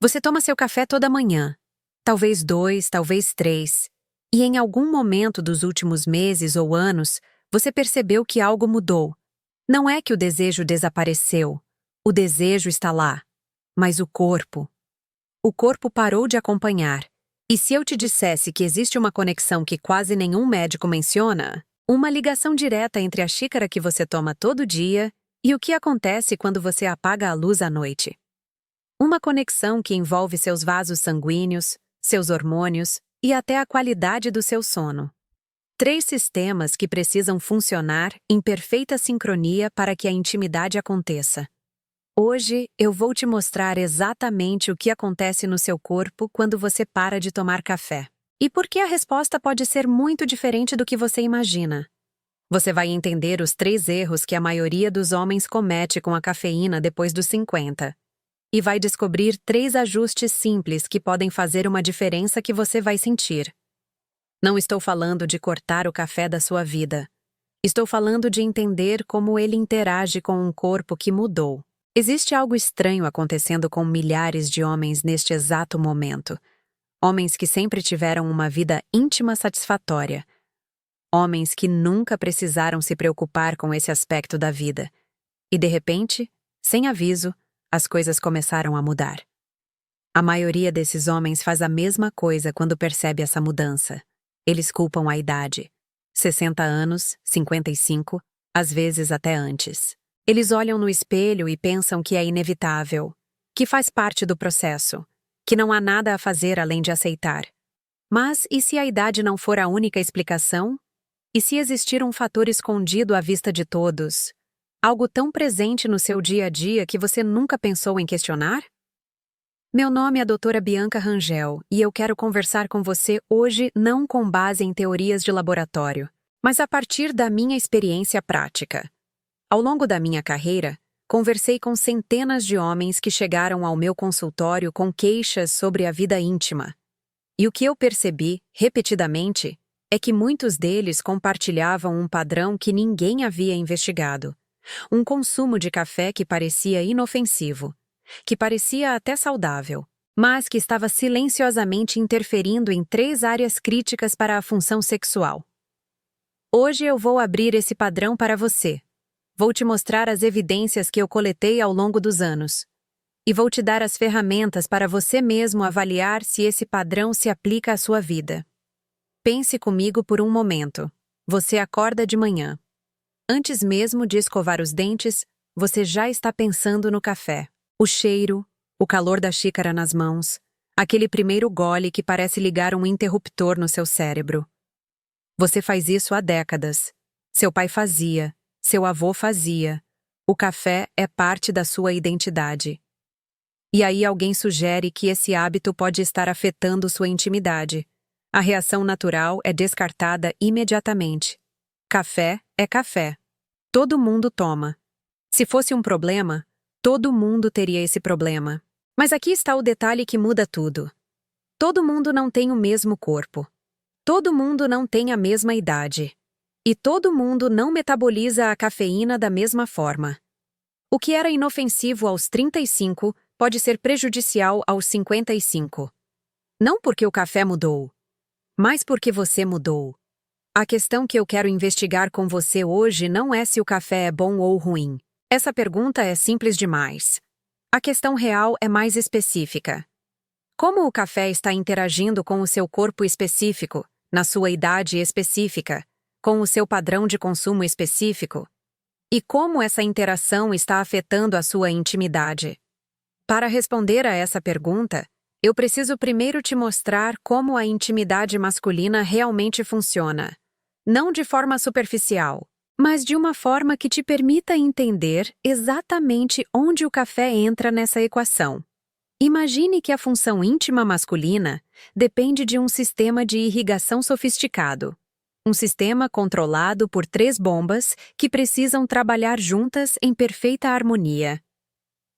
Você toma seu café toda manhã, talvez 2, talvez 3, e em algum momento dos últimos meses ou anos, você percebeu que algo mudou. Não é que o desejo desapareceu, o desejo está lá, mas o corpo parou de acompanhar. E se eu te dissesse que existe uma conexão que quase nenhum médico menciona, uma ligação direta entre a xícara que você toma todo dia e o que acontece quando você apaga a luz à noite? Uma conexão que envolve seus vasos sanguíneos, seus hormônios e até a qualidade do seu sono. 3 sistemas que precisam funcionar em perfeita sincronia para que a intimidade aconteça. Hoje eu vou te mostrar exatamente o que acontece no seu corpo quando você para de tomar café. E por que a resposta pode ser muito diferente do que você imagina. Você vai entender os 3 erros que a maioria dos homens comete com a cafeína depois dos 50. E vai descobrir 3 ajustes simples que podem fazer uma diferença que você vai sentir. Não estou falando de cortar o café da sua vida. Estou falando de entender como ele interage com um corpo que mudou. Existe algo estranho acontecendo com milhares de homens neste exato momento. Homens que sempre tiveram uma vida íntima satisfatória. Homens que nunca precisaram se preocupar com esse aspecto da vida. E de repente, sem aviso, as coisas começaram a mudar. A maioria desses homens faz a mesma coisa quando percebe essa mudança. Eles culpam a idade. 60 anos, 55, às vezes até antes. Eles olham no espelho e pensam que é inevitável, que faz parte do processo, que não há nada a fazer além de aceitar. Mas e se a idade não for a única explicação? E se existir um fator escondido à vista de todos? Algo tão presente no seu dia a dia que você nunca pensou em questionar? Meu nome é a doutora Bianca Rangel e eu quero conversar com você hoje não com base em teorias de laboratório, mas a partir da minha experiência prática. Ao longo da minha carreira, conversei com centenas de homens que chegaram ao meu consultório com queixas sobre a vida íntima. E o que eu percebi, repetidamente, é que muitos deles compartilhavam um padrão que ninguém havia investigado. Um consumo de café que parecia inofensivo, que parecia até saudável, mas que estava silenciosamente interferindo em 3 áreas críticas para a função sexual. Hoje eu vou abrir esse padrão para você. Vou te mostrar as evidências que eu coletei ao longo dos anos. E vou te dar as ferramentas para você mesmo avaliar se esse padrão se aplica à sua vida. Pense comigo por um momento. Você acorda de manhã. Antes mesmo de escovar os dentes, você já está pensando no café. O cheiro, o calor da xícara nas mãos, aquele primeiro gole que parece ligar um interruptor no seu cérebro. Você faz isso há décadas. Seu pai fazia, seu avô fazia. O café é parte da sua identidade. E aí alguém sugere que esse hábito pode estar afetando sua intimidade. A reação natural é descartada imediatamente. Café é café. Todo mundo toma. Se fosse um problema, todo mundo teria esse problema. Mas aqui está o detalhe que muda tudo. Todo mundo não tem o mesmo corpo. Todo mundo não tem a mesma idade. E todo mundo não metaboliza a cafeína da mesma forma. O que era inofensivo aos 35 pode ser prejudicial aos 55. Não porque o café mudou, mas porque você mudou. A questão que eu quero investigar com você hoje não é se o café é bom ou ruim. Essa pergunta é simples demais. A questão real é mais específica. Como o café está interagindo com o seu corpo específico, na sua idade específica, com o seu padrão de consumo específico? E como essa interação está afetando a sua intimidade? Para responder a essa pergunta, eu preciso primeiro te mostrar como a intimidade masculina realmente funciona. Não de forma superficial, mas de uma forma que te permita entender exatamente onde o café entra nessa equação. Imagine que a função íntima masculina depende de um sistema de irrigação sofisticado. Um sistema controlado por 3 bombas que precisam trabalhar juntas em perfeita harmonia.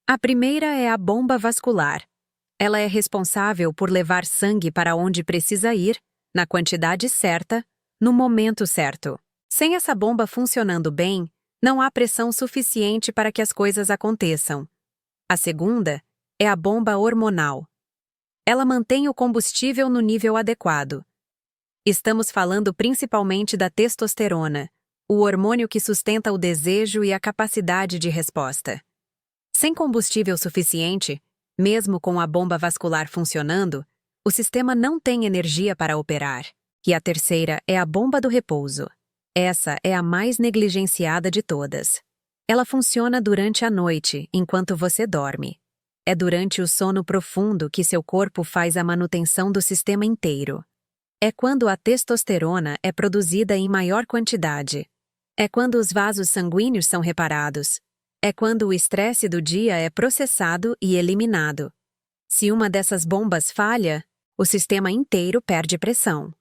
A primeira é a bomba vascular. Ela é responsável por levar sangue para onde precisa ir, na quantidade certa, no momento certo. Sem essa bomba funcionando bem, não há pressão suficiente para que as coisas aconteçam. A segunda é a bomba hormonal. Ela mantém o combustível no nível adequado. Estamos falando principalmente da testosterona, o hormônio que sustenta o desejo e a capacidade de resposta. Sem combustível suficiente, mesmo com a bomba vascular funcionando, o sistema não tem energia para operar. E a terceira é a bomba do repouso. Essa é a mais negligenciada de todas. Ela funciona durante a noite, enquanto você dorme. É durante o sono profundo que seu corpo faz a manutenção do sistema inteiro. É quando a testosterona é produzida em maior quantidade. É quando os vasos sanguíneos são reparados. É quando o estresse do dia é processado e eliminado. Se uma dessas bombas falha, o sistema inteiro perde pressão.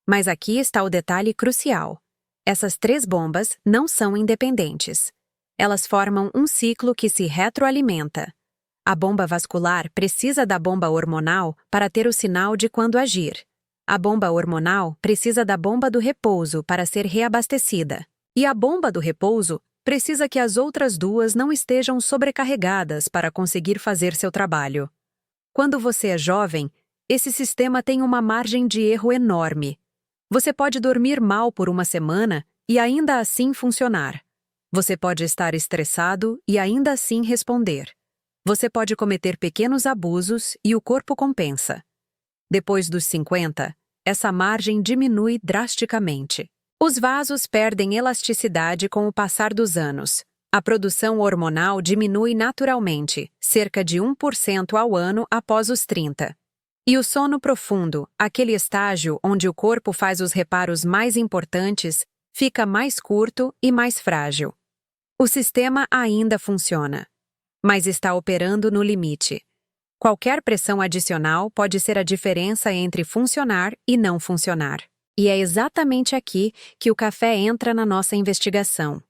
Mas aqui está o detalhe crucial. Essas 3 bombas não são independentes. Elas formam um ciclo que se retroalimenta. A bomba vascular precisa da bomba hormonal para ter o sinal de quando agir. A bomba hormonal precisa da bomba do repouso para ser reabastecida. E a bomba do repouso precisa que as outras 2 não estejam sobrecarregadas para conseguir fazer seu trabalho. Quando você é jovem, esse sistema tem uma margem de erro enorme. Você pode dormir mal por uma semana e ainda assim funcionar. Você pode estar estressado e ainda assim responder. Você pode cometer pequenos abusos e o corpo compensa. Depois dos 50, essa margem diminui drasticamente. Os vasos perdem elasticidade com o passar dos anos. A produção hormonal diminui naturalmente, cerca de 1% ao ano após os 30. E o sono profundo, aquele estágio onde o corpo faz os reparos mais importantes, fica mais curto e mais frágil. O sistema ainda funciona, mas está operando no limite. Qualquer pressão adicional pode ser a diferença entre funcionar e não funcionar. E é exatamente aqui que o café entra na nossa investigação.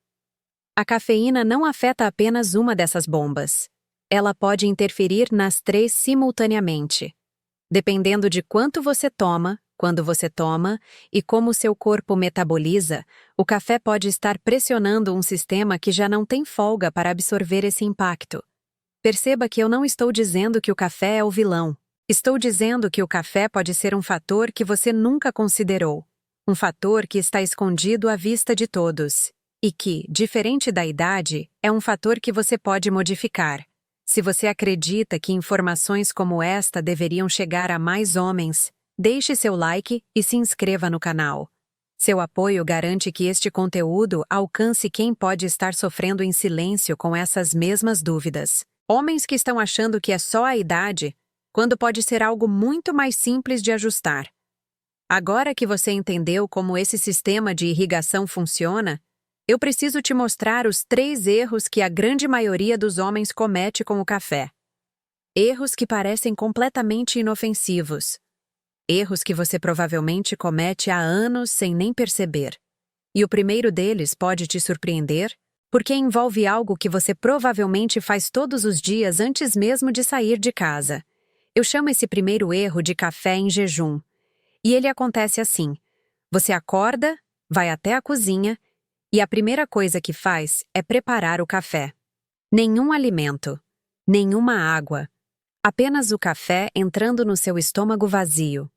A cafeína não afeta apenas uma dessas bombas. Ela pode interferir nas 3 simultaneamente. Dependendo de quanto você toma, quando você toma e como seu corpo metaboliza, o café pode estar pressionando um sistema que já não tem folga para absorver esse impacto. Perceba que eu não estou dizendo que o café é o vilão. Estou dizendo que o café pode ser um fator que você nunca considerou. Um fator que está escondido à vista de todos. E que, diferente da idade, é um fator que você pode modificar. Se você acredita que informações como esta deveriam chegar a mais homens, deixe seu like e se inscreva no canal. Seu apoio garante que este conteúdo alcance quem pode estar sofrendo em silêncio com essas mesmas dúvidas. Homens que estão achando que é só a idade, quando pode ser algo muito mais simples de ajustar. Agora que você entendeu como esse sistema de irrigação funciona, eu preciso te mostrar os 3 erros que a grande maioria dos homens comete com o café. Erros que parecem completamente inofensivos. Erros que você provavelmente comete há anos sem nem perceber. E o primeiro deles pode te surpreender, porque envolve algo que você provavelmente faz todos os dias antes mesmo de sair de casa. Eu chamo esse primeiro erro de café em jejum. E ele acontece assim. Você acorda, vai até a cozinha, e a primeira coisa que faz é preparar o café. Nenhum alimento, nenhuma água, apenas o café entrando no seu estômago vazio.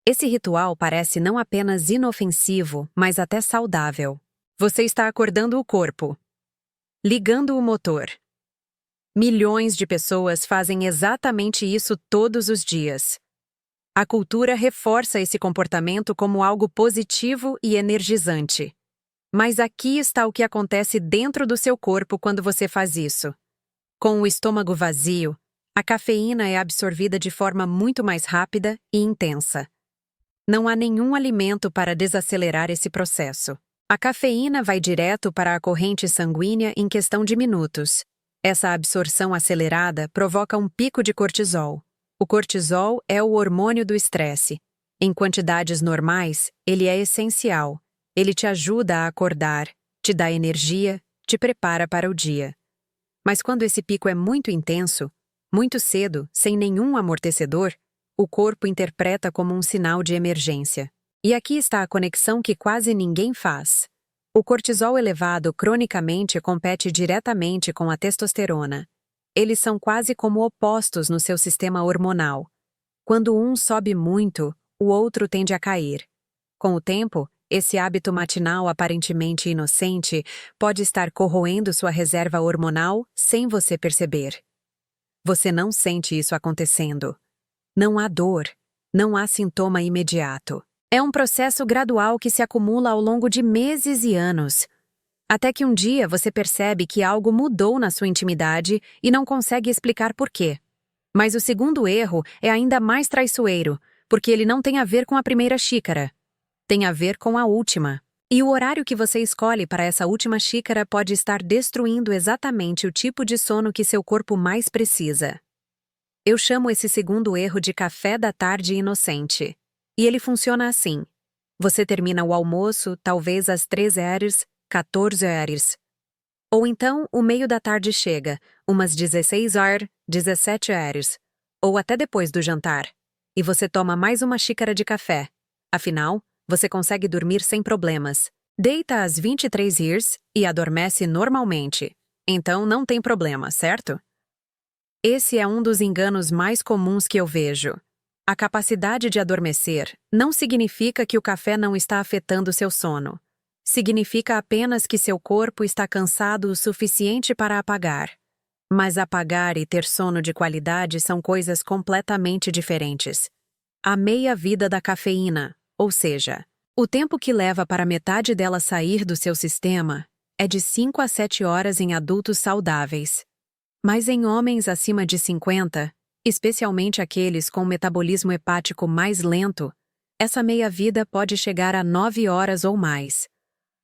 Esse ritual parece não apenas inofensivo, mas até saudável. Você está acordando o corpo, ligando o motor. Milhões de pessoas fazem exatamente isso todos os dias. A cultura reforça esse comportamento como algo positivo e energizante. Mas aqui está o que acontece dentro do seu corpo quando você faz isso. Com o estômago vazio, a cafeína é absorvida de forma muito mais rápida e intensa. Não há nenhum alimento para desacelerar esse processo. A cafeína vai direto para a corrente sanguínea em questão de minutos. Essa absorção acelerada provoca um pico de cortisol. O cortisol é o hormônio do estresse. Em quantidades normais, ele é essencial. Ele te ajuda a acordar, te dá energia, te prepara para o dia. Mas quando esse pico é muito intenso, muito cedo, sem nenhum amortecedor, o corpo interpreta como um sinal de emergência. E aqui está a conexão que quase ninguém faz. O cortisol elevado cronicamente compete diretamente com a testosterona. Eles são quase como opostos no seu sistema hormonal. Quando um sobe muito, o outro tende a cair. Com o tempo, esse hábito matinal aparentemente inocente pode estar corroendo sua reserva hormonal sem você perceber. Você não sente isso acontecendo. Não há dor, não há sintoma imediato. É um processo gradual que se acumula ao longo de meses e anos, até que um dia você percebe que algo mudou na sua intimidade e não consegue explicar por quê. Mas o segundo erro é ainda mais traiçoeiro, porque ele não tem a ver com a primeira xícara. Tem a ver com a última. E o horário que você escolhe para essa última xícara pode estar destruindo exatamente o tipo de sono que seu corpo mais precisa. Eu chamo esse segundo erro de café da tarde inocente. E ele funciona assim. Você termina o almoço, talvez às 13h, 14h. Ou então, o meio da tarde chega, umas 16h, 17h. Ou até depois do jantar. E você toma mais uma xícara de café. Afinal, você consegue dormir sem problemas. Deita às 23h e adormece normalmente. Então não tem problema, certo? Esse é um dos enganos mais comuns que eu vejo. A capacidade de adormecer não significa que o café não está afetando seu sono. Significa apenas que seu corpo está cansado o suficiente para apagar. Mas apagar e ter sono de qualidade são coisas completamente diferentes. A meia-vida da cafeína, ou seja, o tempo que leva para metade dela sair do seu sistema, é de 5 a 7 horas em adultos saudáveis. Mas em homens acima de 50, especialmente aqueles com metabolismo hepático mais lento, essa meia-vida pode chegar a 9 horas ou mais.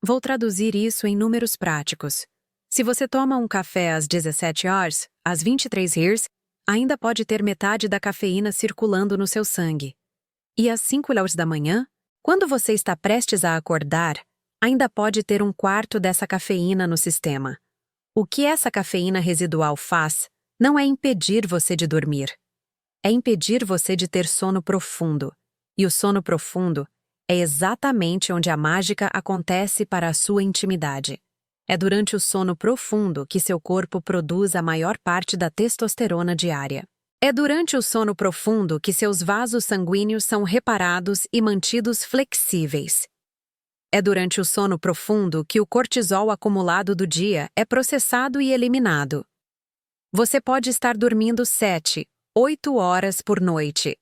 Vou traduzir isso em números práticos. Se você toma um café às 17h, às 23h, ainda pode ter metade da cafeína circulando no seu sangue. E às 5h da manhã, quando você está prestes a acordar, ainda pode ter um quarto dessa cafeína no sistema. O que essa cafeína residual faz não é impedir você de dormir. É impedir você de ter sono profundo. E o sono profundo é exatamente onde a mágica acontece para a sua intimidade. É durante o sono profundo que seu corpo produz a maior parte da testosterona diária. É durante o sono profundo que seus vasos sanguíneos são reparados e mantidos flexíveis. É durante o sono profundo que o cortisol acumulado do dia é processado e eliminado. Você pode estar dormindo 7, 8 horas por noite.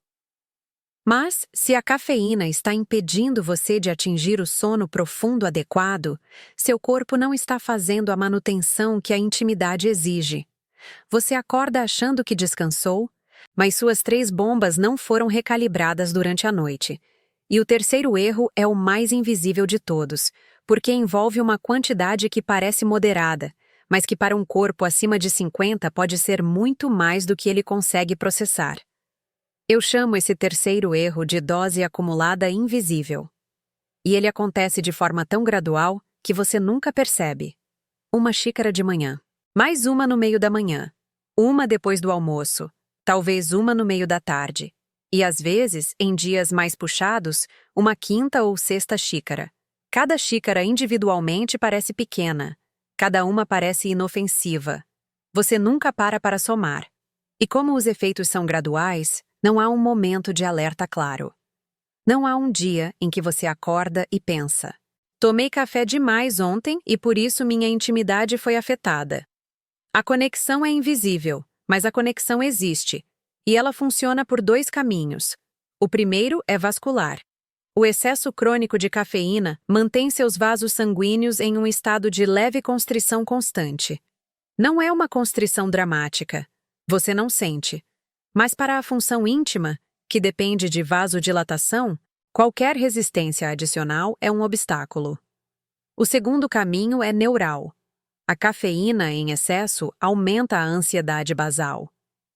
Mas, se a cafeína está impedindo você de atingir o sono profundo adequado, seu corpo não está fazendo a manutenção que a intimidade exige. Você acorda achando que descansou, mas suas 3 bombas não foram recalibradas durante a noite. E o terceiro erro é o mais invisível de todos, porque envolve uma quantidade que parece moderada, mas que para um corpo acima de 50 pode ser muito mais do que ele consegue processar. Eu chamo esse terceiro erro de dose acumulada invisível. E ele acontece de forma tão gradual que você nunca percebe. Uma xícara de manhã, mais uma no meio da manhã, uma depois do almoço, talvez uma no meio da tarde. E às vezes, em dias mais puxados, uma quinta ou sexta xícara. Cada xícara individualmente parece pequena. Cada uma parece inofensiva. Você nunca para somar. E como os efeitos são graduais, não há um momento de alerta claro. Não há um dia em que você acorda e pensa: tomei café demais ontem e por isso minha intimidade foi afetada. A conexão é invisível, mas a conexão existe. E ela funciona por 2 caminhos. O primeiro é vascular. O excesso crônico de cafeína mantém seus vasos sanguíneos em um estado de leve constrição constante. Não é uma constrição dramática. Você não sente. Mas para a função íntima, que depende de vasodilatação, qualquer resistência adicional é um obstáculo. O segundo caminho é neural. A cafeína em excesso aumenta a ansiedade basal.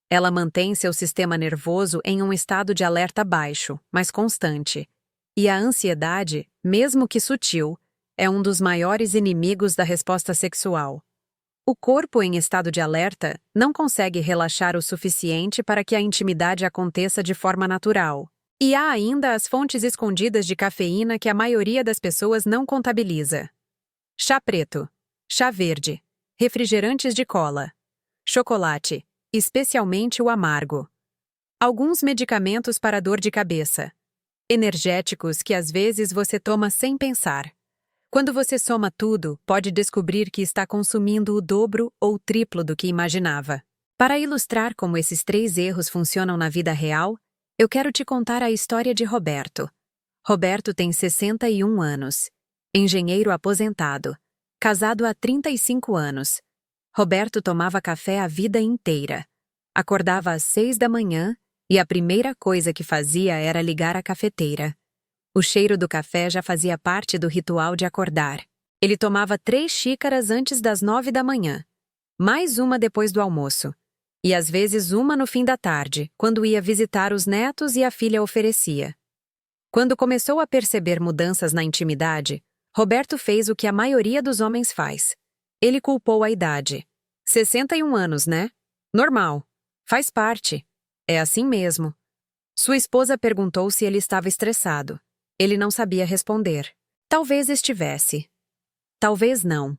Ela mantém seu sistema nervoso em um estado de alerta baixo, mas constante. E a ansiedade, mesmo que sutil, é um dos maiores inimigos da resposta sexual. O corpo em estado de alerta não consegue relaxar o suficiente para que a intimidade aconteça de forma natural. E há ainda as fontes escondidas de cafeína que a maioria das pessoas não contabiliza. Chá preto, chá verde, refrigerantes de cola, chocolate, especialmente o amargo. Alguns medicamentos para dor de cabeça. Energéticos que às vezes você toma sem pensar. Quando você soma tudo, pode descobrir que está consumindo o dobro ou o triplo do que imaginava. Para ilustrar como esses 3 erros funcionam na vida real, eu quero te contar a história de Roberto. Roberto tem 61 anos. Engenheiro aposentado. Casado há 35 anos. Roberto tomava café a vida inteira. Acordava às 6 da manhã e a primeira coisa que fazia era ligar a cafeteira. O cheiro do café já fazia parte do ritual de acordar. Ele tomava 3 xícaras antes das 9 da manhã, mais uma depois do almoço, e às vezes uma no fim da tarde, quando ia visitar os netos e a filha oferecia. Quando começou a perceber mudanças na intimidade, Roberto fez o que a maioria dos homens faz. Ele culpou a idade. 61 anos, né? Normal. Faz parte. É assim mesmo. Sua esposa perguntou se ele estava estressado. Ele não sabia responder. Talvez estivesse. Talvez não.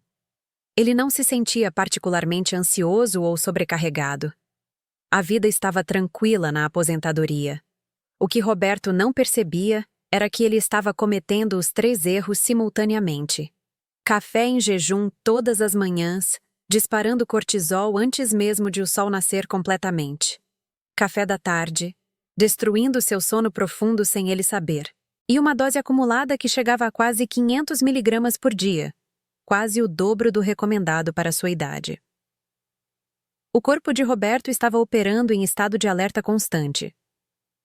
Ele não se sentia particularmente ansioso ou sobrecarregado. A vida estava tranquila na aposentadoria. O que Roberto não percebia era que ele estava cometendo os 3 erros simultaneamente. Café em jejum todas as manhãs, disparando cortisol antes mesmo de o sol nascer completamente. Café da tarde, destruindo seu sono profundo sem ele saber. E uma dose acumulada que chegava a quase 500 miligramas por dia, quase o dobro do recomendado para sua idade. O corpo de Roberto estava operando em estado de alerta constante.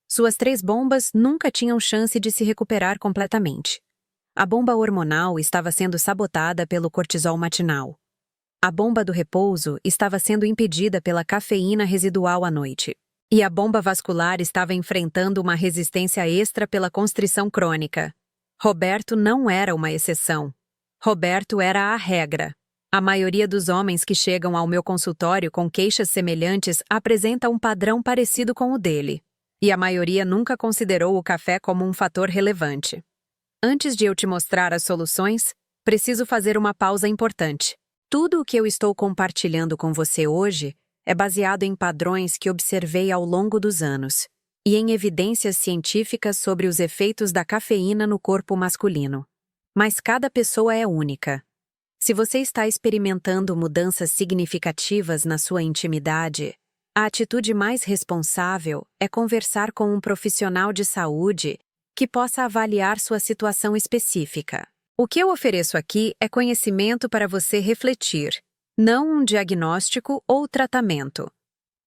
Suas 3 bombas nunca tinham chance de se recuperar completamente. A bomba hormonal estava sendo sabotada pelo cortisol matinal. A bomba do repouso estava sendo impedida pela cafeína residual à noite. E a bomba vascular estava enfrentando uma resistência extra pela constrição crônica. Roberto não era uma exceção. Roberto era a regra. A maioria dos homens que chegam ao meu consultório com queixas semelhantes apresenta um padrão parecido com o dele. E a maioria nunca considerou o café como um fator relevante. Antes de eu te mostrar as soluções, preciso fazer uma pausa importante. Tudo o que eu estou compartilhando com você hoje é baseado em padrões que observei ao longo dos anos e em evidências científicas sobre os efeitos da cafeína no corpo masculino. Mas cada pessoa é única. Se você está experimentando mudanças significativas na sua intimidade, a atitude mais responsável é conversar com um profissional de saúde que possa avaliar sua situação específica. O que eu ofereço aqui é conhecimento para você refletir, não um diagnóstico ou tratamento.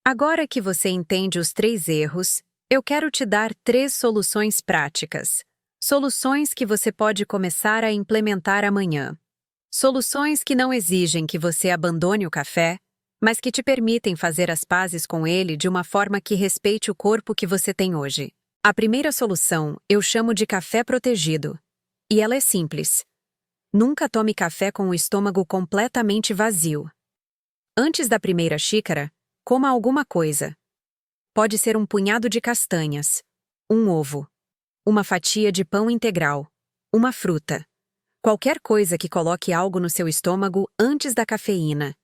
Agora que você entende os 3 erros, eu quero te dar 3 soluções práticas. Soluções que você pode começar a implementar amanhã. Soluções que não exigem que você abandone o café, mas que te permitem fazer as pazes com ele de uma forma que respeite o corpo que você tem hoje. A primeira solução eu chamo de café protegido. E ela é simples. Nunca tome café com o estômago completamente vazio. Antes da primeira xícara, coma alguma coisa. Pode ser um punhado de castanhas, um ovo, uma fatia de pão integral, uma fruta. Qualquer coisa que coloque algo no seu estômago antes da cafeína.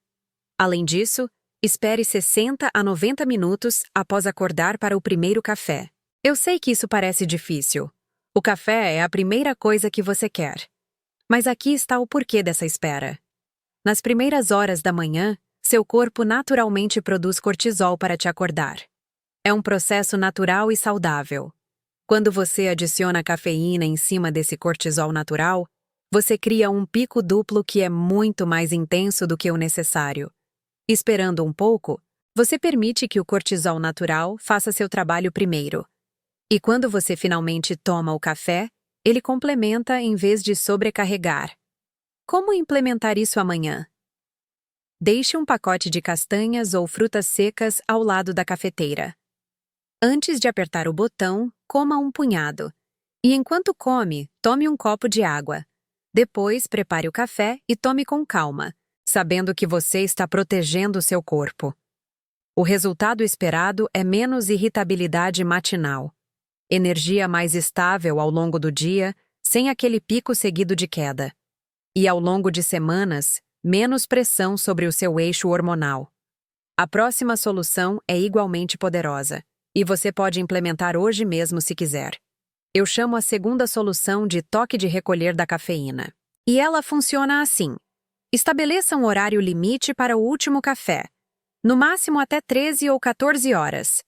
Além disso, espere 60 a 90 minutos após acordar para o primeiro café. Eu sei que isso parece difícil. O café é a primeira coisa que você quer. Mas aqui está o porquê dessa espera. Nas primeiras horas da manhã, seu corpo naturalmente produz cortisol para te acordar. É um processo natural e saudável. Quando você adiciona cafeína em cima desse cortisol natural, você cria um pico duplo que é muito mais intenso do que o necessário. Esperando um pouco, você permite que o cortisol natural faça seu trabalho primeiro. E quando você finalmente toma o café, ele complementa em vez de sobrecarregar. Como implementar isso amanhã? Deixe um pacote de castanhas ou frutas secas ao lado da cafeteira. Antes de apertar o botão, coma um punhado. E enquanto come, tome um copo de água. Depois, prepare o café e tome com calma, sabendo que você está protegendo seu corpo. O resultado esperado é menos irritabilidade matinal. Energia mais estável ao longo do dia, sem aquele pico seguido de queda. E ao longo de semanas, menos pressão sobre o seu eixo hormonal. A próxima solução é igualmente poderosa. E você pode implementar hoje mesmo se quiser. Eu chamo a segunda solução de toque de recolher da cafeína. E ela funciona assim. Estabeleça um horário limite para o último café, no máximo até 13 ou 14 horas.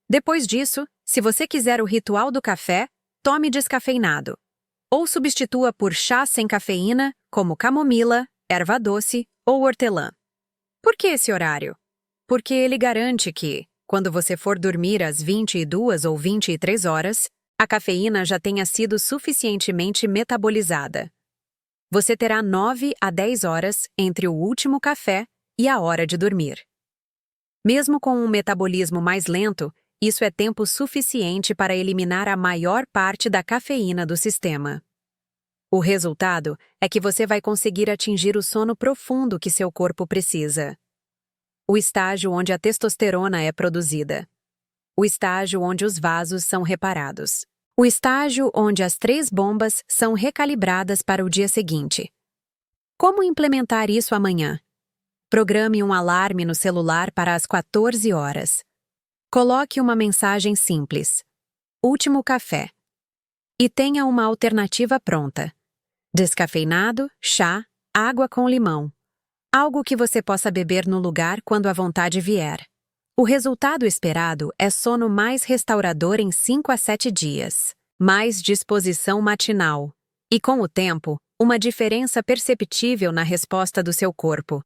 Depois disso, se você quiser o ritual do café, tome descafeinado. Ou substitua por chá sem cafeína, como camomila, erva doce ou hortelã. Por que esse horário? Porque ele garante que, quando você for dormir às 22 ou 23 horas, a cafeína já tenha sido suficientemente metabolizada. Você terá 9 a 10 horas entre o último café e a hora de dormir. Mesmo com um metabolismo mais lento, isso é tempo suficiente para eliminar a maior parte da cafeína do sistema. O resultado é que você vai conseguir atingir o sono profundo que seu corpo precisa. O estágio onde a testosterona é produzida. O estágio onde os vasos são reparados. O estágio onde as 3 bombas são recalibradas para o dia seguinte. Como implementar isso amanhã? Programe um alarme no celular para as 14 horas. Coloque uma mensagem simples. Último café. E tenha uma alternativa pronta. Descafeinado, chá, água com limão. Algo que você possa beber no lugar quando a vontade vier. O resultado esperado é sono mais restaurador em 5 a 7 dias, mais disposição matinal e, com o tempo, uma diferença perceptível na resposta do seu corpo.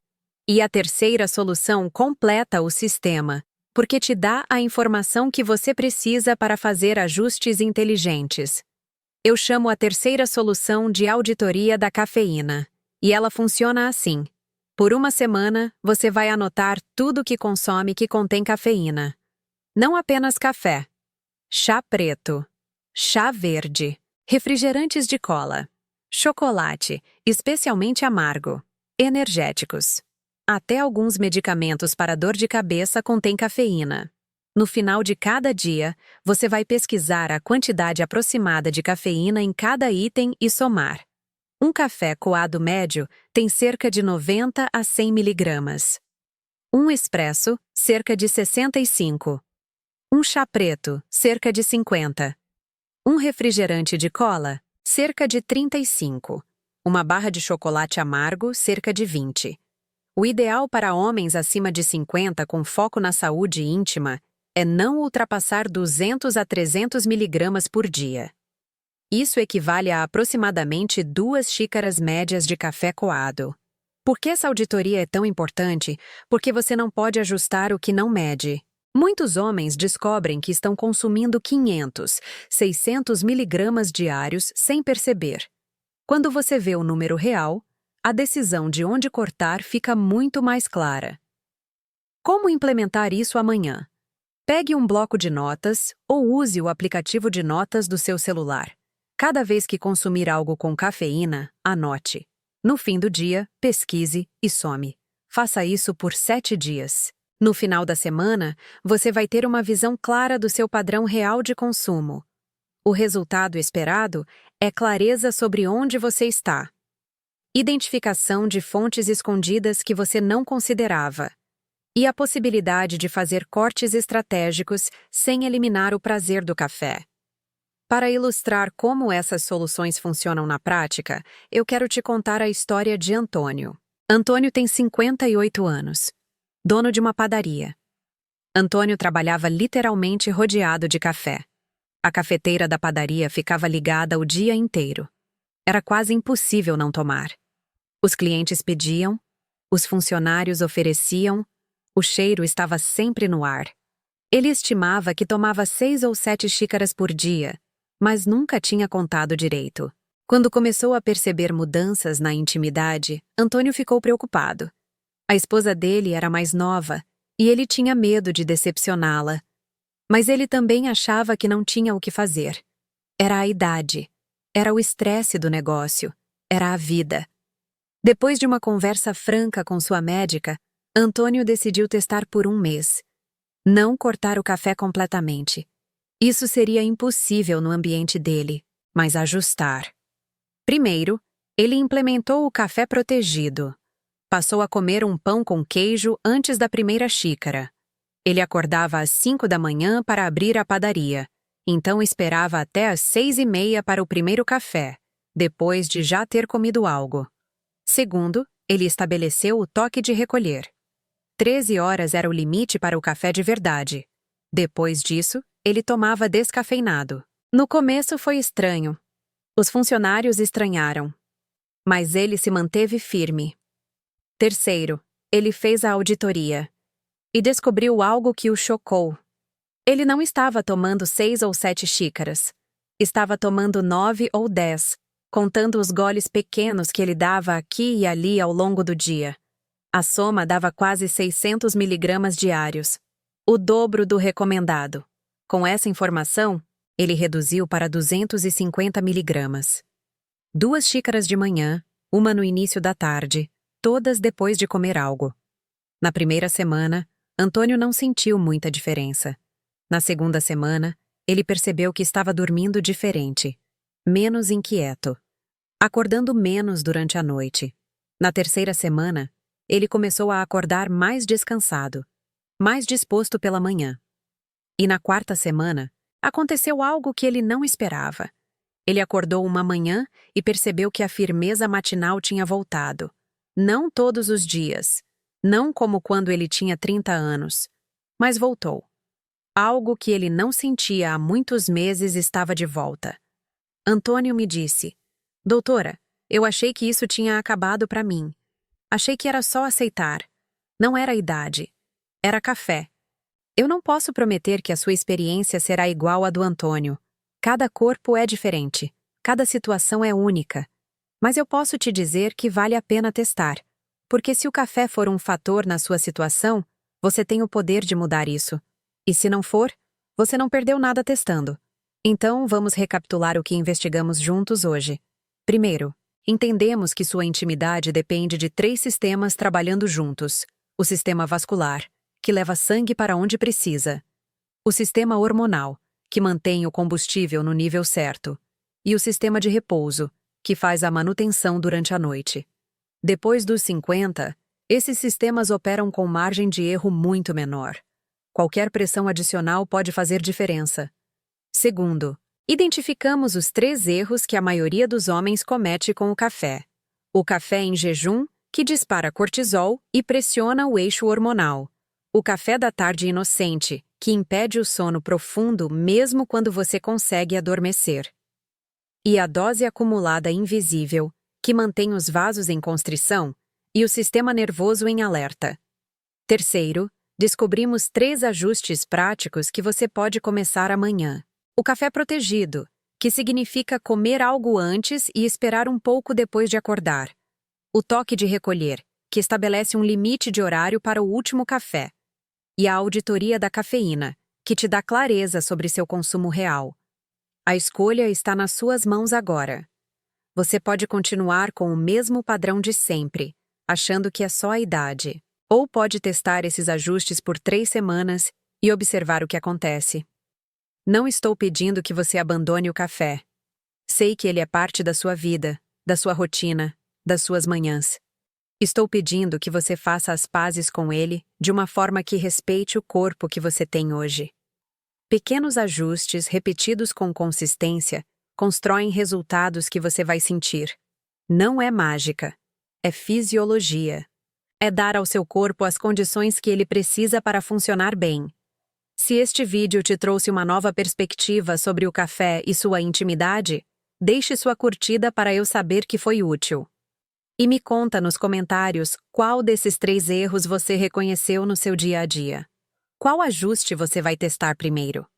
E a terceira solução completa o sistema, porque te dá a informação que você precisa para fazer ajustes inteligentes. Eu chamo a terceira solução de auditoria da cafeína, e ela funciona assim. Por uma semana, você vai anotar tudo que consome que contém cafeína. Não apenas café. Chá preto. Chá verde. Refrigerantes de cola. Chocolate, especialmente amargo. Energéticos. Até alguns medicamentos para dor de cabeça contêm cafeína. No final de cada dia, você vai pesquisar a quantidade aproximada de cafeína em cada item e somar. Um café coado médio tem cerca de 90 a 100 miligramas. Um expresso, cerca de 65. Um chá preto, cerca de 50. Um refrigerante de cola, cerca de 35. Uma barra de chocolate amargo, cerca de 20. O ideal para homens acima de 50 com foco na saúde íntima é não ultrapassar 200 a 300 miligramas por dia. Isso equivale a aproximadamente 2 xícaras médias de café coado. Por que essa auditoria é tão importante? Porque você não pode ajustar o que não mede. Muitos homens descobrem que estão consumindo 500, 600 miligramas diários sem perceber. Quando você vê o número real, a decisão de onde cortar fica muito mais clara. Como implementar isso amanhã? Pegue um bloco de notas ou use o aplicativo de notas do seu celular. Cada vez que consumir algo com cafeína, anote. No fim do dia, pesquise e some. Faça isso por 7 dias. No final da semana, você vai ter uma visão clara do seu padrão real de consumo. O resultado esperado é clareza sobre onde você está. Identificação de fontes escondidas que você não considerava. E a possibilidade de fazer cortes estratégicos sem eliminar o prazer do café. Para ilustrar como essas soluções funcionam na prática, eu quero te contar a história de Antônio. Antônio tem 58 anos, dono de uma padaria. Antônio trabalhava literalmente rodeado de café. A cafeteira da padaria ficava ligada o dia inteiro. Era quase impossível não tomar. Os clientes pediam, os funcionários ofereciam, o cheiro estava sempre no ar. Ele estimava que tomava 6 ou 7 xícaras por dia, mas nunca tinha contado direito. Quando começou a perceber mudanças na intimidade, Antônio ficou preocupado. A esposa dele era mais nova e ele tinha medo de decepcioná-la. Mas ele também achava que não tinha o que fazer. Era a idade, era o estresse do negócio, era a vida. Depois de uma conversa franca com sua médica, Antônio decidiu testar por 1 mês. Não cortar o café completamente. Isso seria impossível no ambiente dele, mas ajustar. Primeiro, ele implementou o café protegido. Passou a comer um pão com queijo antes da primeira xícara. Ele acordava às 5 da manhã para abrir a padaria, então esperava até às 6:30 para o primeiro café, depois de já ter comido algo. Segundo, ele estabeleceu o toque de recolher. 13 horas era o limite para o café de verdade. Depois disso, ele tomava descafeinado. No começo foi estranho. Os funcionários estranharam. Mas ele se manteve firme. Terceiro, ele fez a auditoria. E descobriu algo que o chocou. Ele não estava tomando 6 ou 7 xícaras. Estava tomando 9 ou 10, contando os goles pequenos que ele dava aqui e ali ao longo do dia. A soma dava quase 600 miligramas diários, o dobro do recomendado. Com essa informação, ele reduziu para 250 miligramas. 2 xícaras de manhã, uma no início da tarde, todas depois de comer algo. Na primeira semana, Antônio não sentiu muita diferença. Na segunda semana, ele percebeu que estava dormindo diferente, menos inquieto, acordando menos durante a noite. Na terceira semana, ele começou a acordar mais descansado, mais disposto pela manhã. E na quarta semana, aconteceu algo que ele não esperava. Ele acordou uma manhã e percebeu que a firmeza matinal tinha voltado. Não todos os dias, não como quando ele tinha 30 anos, mas voltou. Algo que ele não sentia há muitos meses estava de volta. Antônio me disse: "Doutora, eu achei que isso tinha acabado para mim. Achei que era só aceitar. Não era a idade. Era café. Eu não posso prometer que a sua experiência será igual à do Antônio. Cada corpo é diferente. Cada situação é única. Mas eu posso te dizer que vale a pena testar. Porque se o café for um fator na sua situação, você tem o poder de mudar isso. E se não for, você não perdeu nada testando. Então, vamos recapitular o que investigamos juntos hoje. Primeiro, entendemos que sua intimidade depende de 3 sistemas trabalhando juntos. O sistema vascular, que leva sangue para onde precisa. O sistema hormonal, que mantém o combustível no nível certo. E o sistema de repouso, que faz a manutenção durante a noite. Depois dos 50, esses sistemas operam com margem de erro muito menor. Qualquer pressão adicional pode fazer diferença. Segundo, identificamos os 3 erros que a maioria dos homens comete com o café. O café em jejum, que dispara cortisol e pressiona o eixo hormonal. O café da tarde inocente, que impede o sono profundo mesmo quando você consegue adormecer. E a dose acumulada invisível, que mantém os vasos em constrição e o sistema nervoso em alerta. Terceiro, descobrimos 3 ajustes práticos que você pode começar amanhã. O café protegido, que significa comer algo antes e esperar um pouco depois de acordar. O toque de recolher, que estabelece um limite de horário para o último café. E a auditoria da cafeína, que te dá clareza sobre seu consumo real. A escolha está nas suas mãos agora. Você pode continuar com o mesmo padrão de sempre, achando que é só a idade. Ou pode testar esses ajustes por 3 semanas e observar o que acontece. Não estou pedindo que você abandone o café. Sei que ele é parte da sua vida, da sua rotina, das suas manhãs. Estou pedindo que você faça as pazes com ele de uma forma que respeite o corpo que você tem hoje. Pequenos ajustes repetidos com consistência constroem resultados que você vai sentir. Não é mágica. É fisiologia. É dar ao seu corpo as condições que ele precisa para funcionar bem. Se este vídeo te trouxe uma nova perspectiva sobre o café e sua intimidade, deixe sua curtida para eu saber que foi útil. E me conta nos comentários qual desses 3 erros você reconheceu no seu dia a dia. Qual ajuste você vai testar primeiro?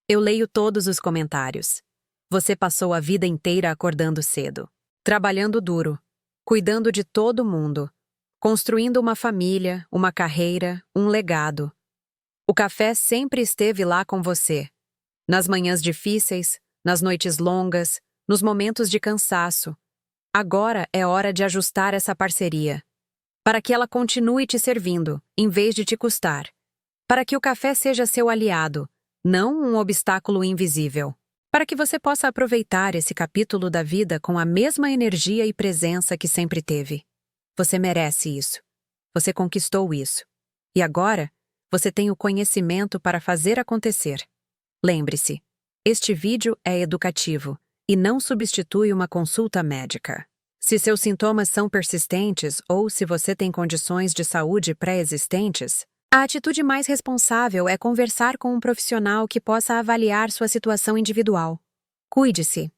Eu leio todos os comentários. Você passou a vida inteira acordando cedo, trabalhando duro, cuidando de todo mundo, construindo uma família, uma carreira, um legado. O café sempre esteve lá com você. Nas manhãs difíceis, nas noites longas, nos momentos de cansaço. Agora é hora de ajustar essa parceria. Para que ela continue te servindo, em vez de te custar. Para que o café seja seu aliado, não um obstáculo invisível. Para que você possa aproveitar esse capítulo da vida com a mesma energia e presença que sempre teve. Você merece isso. Você conquistou isso. E agora, Você tem o conhecimento para fazer acontecer. Lembre-se, este vídeo é educativo e não substitui uma consulta médica. Se seus sintomas são persistentes ou se você tem condições de saúde pré-existentes, a atitude mais responsável é conversar com um profissional que possa avaliar sua situação individual. Cuide-se.